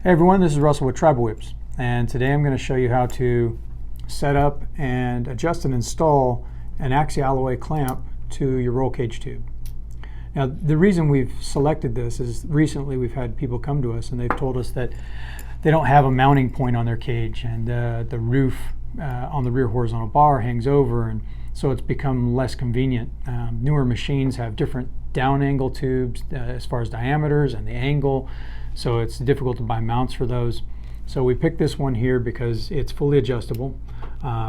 Hey everyone, this is Russell with Tribal Whips, and today I'm going to show you how to set up and adjust and install an Axia Alloy clamp to your roll cage tube. Now the reason we've selected this is recently we've had people come to us and they've told us that they don't have a mounting point on their cage, and the roof on the rear horizontal bar hangs over, and so it's become less convenient. Newer machines have different down angle tubes as far as diameters and the angle, so it's difficult to buy mounts for those. So we picked this one here because it's fully adjustable.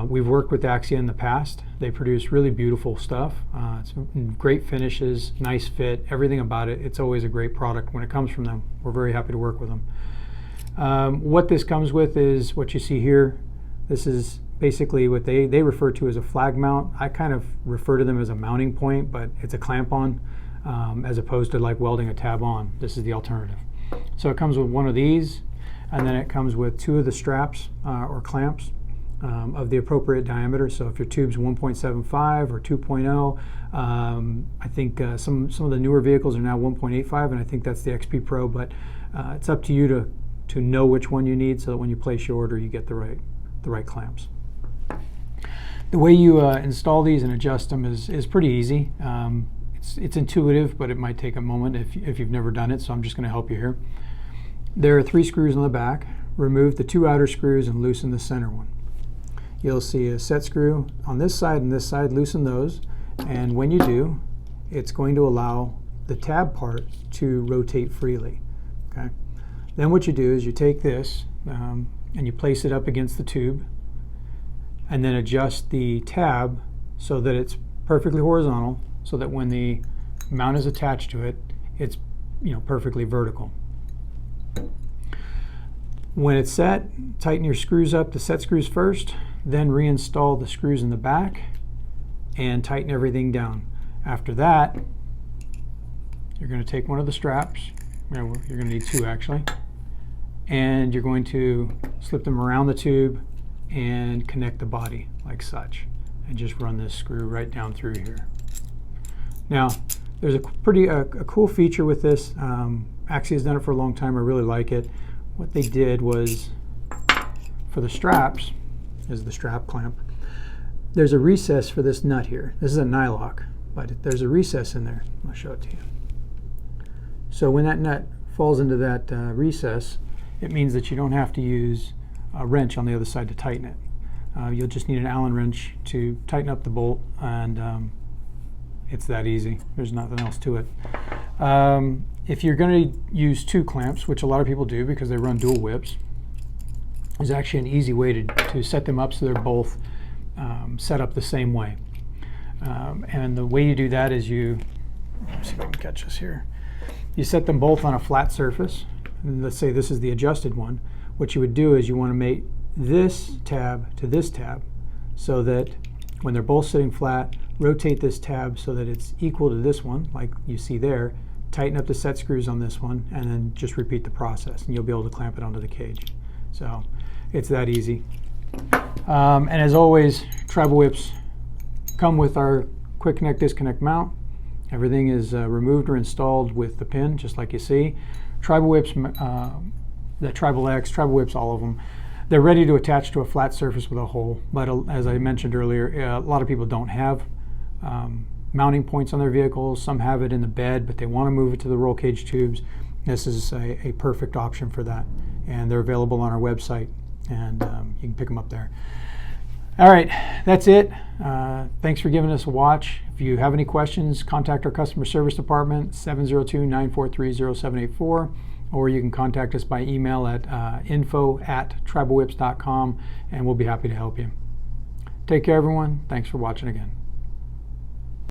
We've worked with Axia in the past. They produce really beautiful stuff. It's great finishes, nice fit, everything about it. It's always a great product when it comes from them. We're very happy to work with them. What this comes with is what you see here. This is basically what they refer to as a flag mount. I kind of refer to them as a mounting point, but it's a clamp on as opposed to like welding a tab on. This is the alternative. So it comes with one of these, and then it comes with two of the straps or clamps of the appropriate diameter. So if your tube's 1.75 or 2.0, I think some of the newer vehicles are now 1.85, and I think that's the XP Pro, but it's up to you to know which one you need so that when you place your order you get the right clamps. The way you install these and adjust them is pretty easy. It's intuitive, but it might take a moment if you've never done it, so I'm just going to help you here. There are 3 screws on the back. Remove the 2 outer screws and loosen the center one. You'll see a set screw on this side and this side. Loosen those, and when you do, it's going to allow the tab part to rotate freely. Okay. Then what you do is you take this and you place it up against the tube, and then adjust the tab so that it's perfectly horizontal, so that when the mount is attached to it, it's perfectly vertical. When it's set, tighten your screws up, the set screws first, then reinstall the screws in the back and tighten everything down. After that, you're going to take one of the straps, you're going to need 2 actually, and you're going to slip them around the tube and connect the body like such, and just run this screw right down through here. Now, there's a cool feature with this. Axia's done it for a long time. I really like it. What they did was, for the straps, is the strap clamp, there's a recess for this nut here. This is a nylock, but there's a recess in there. I'll show it to you. So when that nut falls into that recess, it means that you don't have to use a wrench on the other side to tighten it. You'll just need an Allen wrench to tighten up the bolt, and it's that easy. There's nothing else to it. If you're going to use 2 clamps, which a lot of people do because they run dual whips, there's actually an easy way to set them up so they're both set up the same way. And the way you do that is let's see if I can catch this here. You set them both on a flat surface. And let's say this is the adjusted one. What you would do is you want to make this tab to this tab so that when they're both sitting flat, rotate this tab so that it's equal to this one, like you see there, tighten up the set screws on this one, and then just repeat the process, and you'll be able to clamp it onto the cage. So it's that easy. And as always, Tribal Whips come with our quick connect disconnect mount. Everything is removed or installed with the pin, just like you see. Tribal Whips, the Tribal X, Tribal Whips, all of them, they're ready to attach to a flat surface with a hole, but as I mentioned earlier, a lot of people don't have mounting points on their vehicles. Some have it in the bed, but they want to move it to the roll cage tubes. This is a perfect option for that, and they're available on our website, and you can pick them up there. All right, that's it. Thanks for giving us a watch. If you have any questions, contact our customer service department, 702-943-0784, or you can contact us by email at info@tribalwhips.com, and we'll be happy to help you. Take care, everyone. Thanks for watching again.